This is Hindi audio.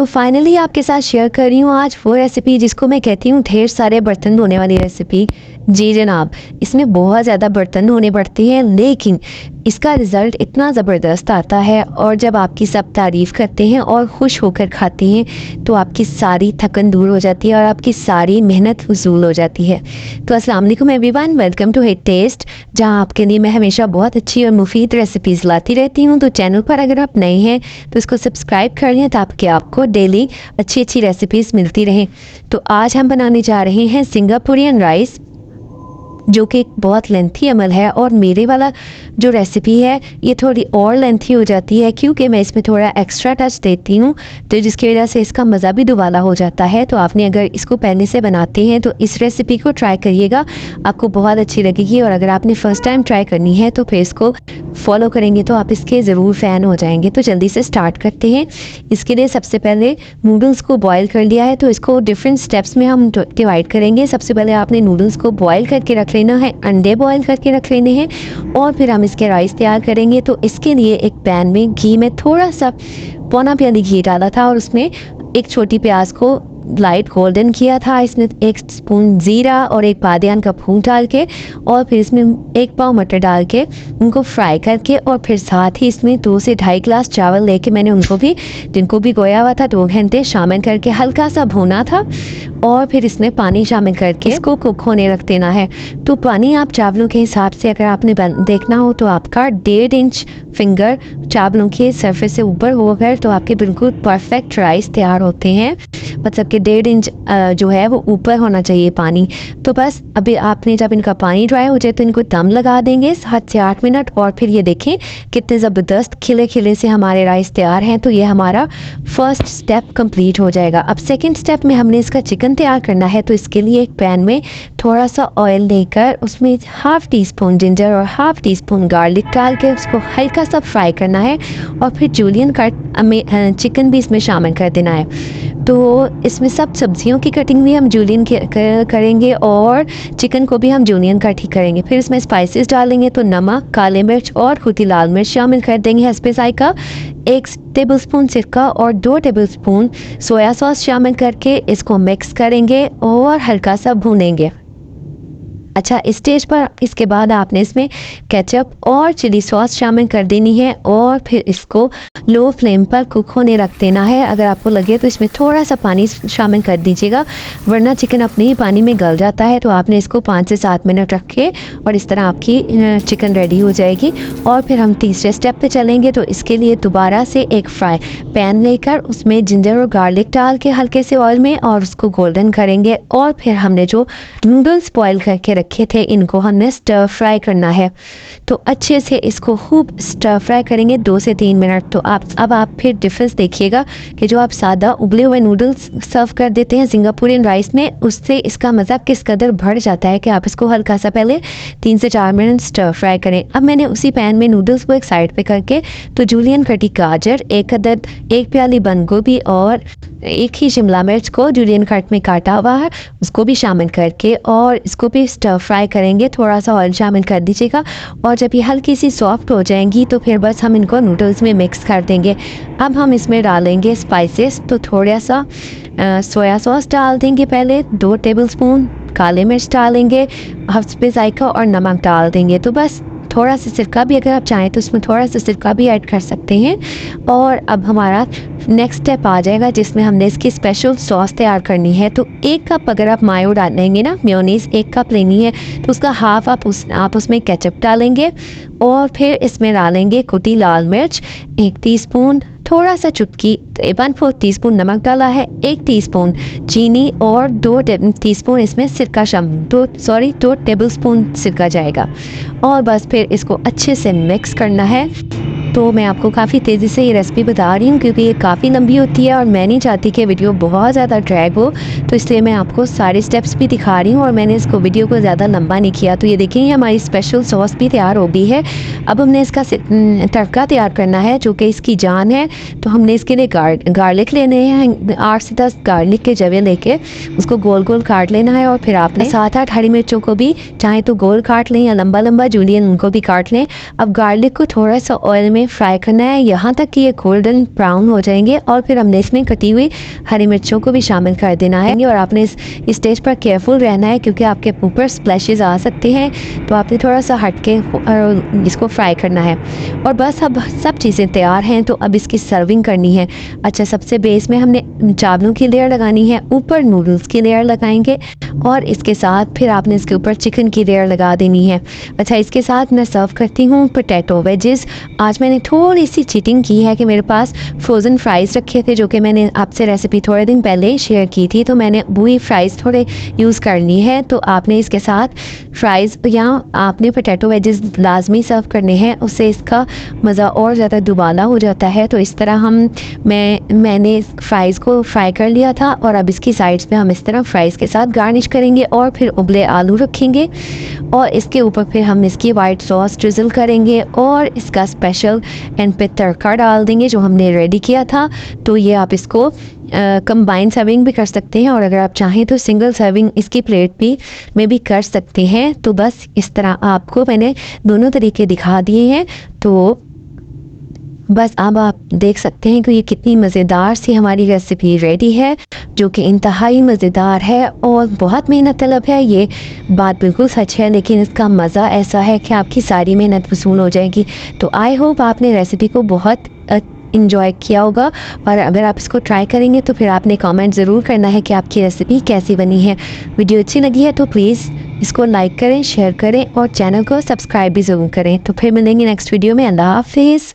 तो फाइनली आपके साथ शेयर कर रही हूँ आज वो रेसिपी जिसको मैं कहती हूँ ढेर सारे बर्तन धोने वाली रेसिपी। जी जनाब, इसमें बहुत ज़्यादा बर्तन धोने पड़ते हैं, लेकिन इसका रिज़ल्ट इतना ज़बरदस्त आता है और जब आपकी सब तारीफ़ करते हैं और खुश होकर खाते हैं तो आपकी सारी थकन दूर हो जाती है और आपकी सारी मेहनत वसूल हो जाती है। तो अस्सलाम वालेकुम everyone, welcome to hit test, जहाँ आपके लिए मैं हमेशा बहुत अच्छी और मुफीद रेसिपीज़ लाती रहती हूँ। तो चैनल पर अगर आप नए हैं तो इसको सब्सक्राइब कर लें ताकि आपको डेली अच्छी अच्छी रेसिपीज़ मिलती रहें। तो आज हम बनाने जा रहे हैं सिंगापुरियन राइस, जो कि एक बहुत लेंथी अमल है और मेरे वाला जो रेसिपी है ये थोड़ी और लेंथी हो जाती है क्योंकि मैं इसमें थोड़ा एक्स्ट्रा टच देती हूँ, तो जिसकी वजह से इसका मज़ा भी दुबाला हो जाता है। तो आपने अगर इसको पहले से बनाते हैं तो इस रेसिपी को ट्राई करिएगा, आपको बहुत अच्छी लगेगी। और अगर आपने फ़र्स्ट टाइम ट्राई करनी है तो फिर इसको फॉलो करेंगे तो आप इसके ज़रूर फ़ैन हो जाएंगे। तो जल्दी से स्टार्ट करते हैं। इसके लिए सबसे पहले नूडल्स को बॉयल कर लिया है, तो इसको डिफरेंट स्टेप्स में हम डिवाइड करेंगे। सबसे पहले आपने नूडल्स को बॉयल करके रख लेना है, अंडे बॉयल करके रख लेने हैं और फिर हम इसके राइस तैयार करेंगे। तो इसके लिए एक पैन में घी में थोड़ा सा पौना प्याली घी डाला था और उसमें एक छोटी प्याज को लाइट गोल्डन किया था। इसमें 1 स्पून ज़ीरा और 1 बादियान का फूल डाल के और फिर इसमें 1 पाव मटर डाल के उनको फ्राई करके और फिर साथ ही इसमें 2 से 2.5 गिलास चावल लेके मैंने उनको भी जिनको भी गोया हुआ था 2 घंटे शामिल करके हल्का सा भूना था और फिर इसमें पानी शामिल करके इसको कुक होने रख देना है। तो पानी आप चावलों के हिसाब से अगर आपने देखना हो तो आपका 1.5 इंच फिंगर चावलों के सरफेस से ऊपर होकर तो आपके बिल्कुल परफेक्ट राइस तैयार होते हैं। मतलब कि 1.5 इंच जो है वो ऊपर होना चाहिए पानी। तो बस अभी आपने जब इनका पानी ड्राई हो जाए तो इनको दम लगा देंगे 7 से 8 मिनट और फिर ये देखें कितने ज़बरदस्त खिले खिले से हमारे राइस तैयार हैं। तो ये हमारा फर्स्ट स्टेप कंप्लीट हो जाएगा। अब सेकंड स्टेप में हमने इसका चिकन तैयार करना है। तो इसके लिए एक पैन में थोड़ा सा ऑयल लेकर उसमें ½ टीस्पून जिंजर और ½ टीस्पून गार्लिक डाल के उसको हल्का सा फ्राई करना है और फिर जूलियन कट चिकन भी इसमें शामिल कर देना है। तो इसमें सब सब्जियों की कटिंग भी हम जूलियन करेंगे और चिकन को भी हम जूलियन कट ही करेंगे। फिर इसमें स्पाइसेस डालेंगे तो नमक, काले मिर्च और कुटी लाल मिर्च शामिल कर देंगे हस्बे जायका। 1 टेबलस्पून सिरका और 2 टेबलस्पून सोया सॉस शामिल करके इसको मिक्स करेंगे और हल्का सा भूनेंगे। अच्छा, इस स्टेज पर इसके बाद आपने इसमें केचप और चिली सॉस शामिल कर देनी है और फिर इसको लो फ्लेम पर कुक होने रख देना है। अगर आपको लगे तो इसमें थोड़ा सा पानी शामिल कर दीजिएगा, वरना चिकन अपने ही पानी में गल जाता है। तो आपने इसको 5 से 7 मिनट रखे और इस तरह आपकी चिकन रेडी हो जाएगी। और फिर हम तीसरे स्टेप पे चलेंगे। तो इसके लिए दोबारा से एक फ्राई पैन लेकर उसमें जिंजर और गार्लिक डाल के हल्के से ऑयल में और उसको गोल्डन करेंगे और फिर हमने जो नूडल्स बॉयल करके रखे थे इनको हमने स्टर फ्राई करना है। तो अच्छे से इसको खूब स्टर फ्राई करेंगे 2 से 3 मिनट। तो अब आप फिर डिफरेंस देखिएगा कि जो आप सादा उबले हुए नूडल्स सर्व कर देते हैं सिंगापुरियन राइस में, उससे इसका मज़ा किस कदर बढ़ जाता है कि आप इसको हल्का सा पहले 3 से 4 मिनट स्टर फ्राई करें। अब मैंने उसी पैन में नूडल्स को एक साइड पे करके तो जूलियन कटी गाजर, 1 प्याली बंद गोभी और 1 ही शिमला मिर्च को जूलियन कट में काटा हुआ है उसको भी शामिल करके और इसको भी स्टर फ्राई करेंगे। थोड़ा सा ऑयल शामिल कर दीजिएगा और जब ये हल्की सी सॉफ्ट हो जाएंगी तो फिर बस हम इनको नूडल्स में मिक्स कर देंगे। अब हम इसमें डालेंगे स्पाइसेस। तो थोड़ा सा सोया सॉस डाल देंगे, पहले 2 टेबलस्पून काले मिर्च डालेंगे, हस्बे जायका और नमक डाल देंगे। तो बस थोड़ा सा सिरका भी अगर आप चाहें तो उसमें थोड़ा सा सिरका भी ऐड कर सकते हैं। और अब हमारा नेक्स्ट स्टेप आ जाएगा जिसमें हमने इसकी स्पेशल सॉस तैयार करनी है। तो 1 कप अगर आप मायो डालेंगे ना, मेयोनीज़ 1 कप लेनी है तो उसका हाफ आप उसमें केचप डालेंगे और फिर इसमें डालेंगे कुटी लाल मिर्च 1 टीस्पून, थोड़ा सा चुटकी 1/4 टीस्पून नमक डाला है, 1 टीस्पून चीनी और 2 टीस्पून इसमें सिरका 2 टेबलस्पून सिरका जाएगा। और बस फिर इसको अच्छे से मिक्स करना है। तो मैं आपको काफ़ी तेज़ी से ये रेसिपी बता रही हूँ क्योंकि ये काफ़ी लंबी होती है और मैं नहीं चाहती कि वीडियो बहुत ज़्यादा ड्रैग हो, तो इसलिए मैं आपको सारे स्टेप्स भी दिखा रही हूँ और मैंने इसको वीडियो को ज़्यादा लंबा नहीं किया। तो ये देखिए हमारी स्पेशल सॉस भी तैयार हो गई है। अब हमने इसका तड़का तैयार करना है जो कि इसकी जान है। तो हमने इसके लिए गार्लिक लेने हैं, 8 से 10 गार्लिक के जवे लेके उसको गोल गोल काट लेना है और फिर आपने 7-8 हरी मिर्चों को भी चाहे तो गोल काट लें या लंबा लंबा जूलियन उनको भी काट लें। अब गार्लिक को थोड़ा सा ऑयल में हमें फ्राई करना है यहाँ तक कि ये गोल्डन ब्राउन हो जाएंगे और फिर हमने इसमें कटी हुई हरी मिर्चों को भी शामिल कर देना है। और आपने इस स्टेज पर केयरफुल रहना है क्योंकि आपके ऊपर स्प्लैशेस आ सकते हैं, तो आपने थोड़ा सा हट के इसको फ्राई करना है। और बस अब सब चीज़ें तैयार हैं, तो अब इसकी सर्विंग करनी है। अच्छा, सबसे बेस में हमने चावलों की लेयर लगानी है, ऊपर नूडल्स की लेयर लगाएंगे और इसके साथ फिर आपने इसके ऊपर चिकन की लेयर लगा देनी है। अच्छा, इसके साथ मैं सर्व करती हूँ पोटैटो वेजेस। आज मैंने थोड़ी सी चीटिंग की है कि मेरे पास फ्रोज़न फ्राइज़ रखे थे, जो कि मैंने आपसे रेसिपी थोड़े दिन पहले शेयर की थी, तो मैंने वही फ्राइज़ थोड़े यूज़ करनी है। तो आपने इसके साथ फ्राइज़ या आपने पोटैटो वेजेस लाजमी सर्व करने हैं, उससे इसका मज़ा और ज़्यादा दुबाला हो जाता है। तो इस तरह मैंने फ्राइज़ को फ्राई कर लिया था और अब इसकी साइड्स पे हम इस तरह फ्राइज़ के साथ गार्निश करेंगे और फिर उबले आलू रखेंगे और इसके ऊपर फिर हम इसकी वाइट सॉस ड्रिज़ल करेंगे और इसका स्पेशल एंड पे तड़का डाल देंगे जो हमने रेडी किया था। तो ये आप इसको कंबाइन सर्विंग भी कर सकते हैं और अगर आप चाहें तो सिंगल सर्विंग इसकी प्लेट में भी कर सकते हैं। तो बस इस तरह आपको मैंने दोनों तरीके दिखा दिए हैं। तो बस अब आप देख सकते हैं कि ये कितनी मज़ेदार सी हमारी रेसिपी रेडी है, जो कि इंतहाई मज़ेदार है और बहुत मेहनत तलब है। ये बात बिल्कुल सच है, लेकिन इसका मज़ा ऐसा है कि आपकी सारी मेहनत वसूल हो जाएगी। तो आई होप आपने रेसिपी को बहुत इंजॉय किया होगा और अगर आप इसको ट्राई करेंगे तो फिर आपने कमेंट ज़रूर करना है कि आपकी रेसिपी कैसी बनी है। वीडियो अच्छी लगी है तो प्लीज़ इसको लाइक करें, शेयर करें और चैनल को सब्सक्राइब भी ज़रूर करें। तो फिर मिलेंगे नेक्स्ट वीडियो में। अल्लाह हाफिज़।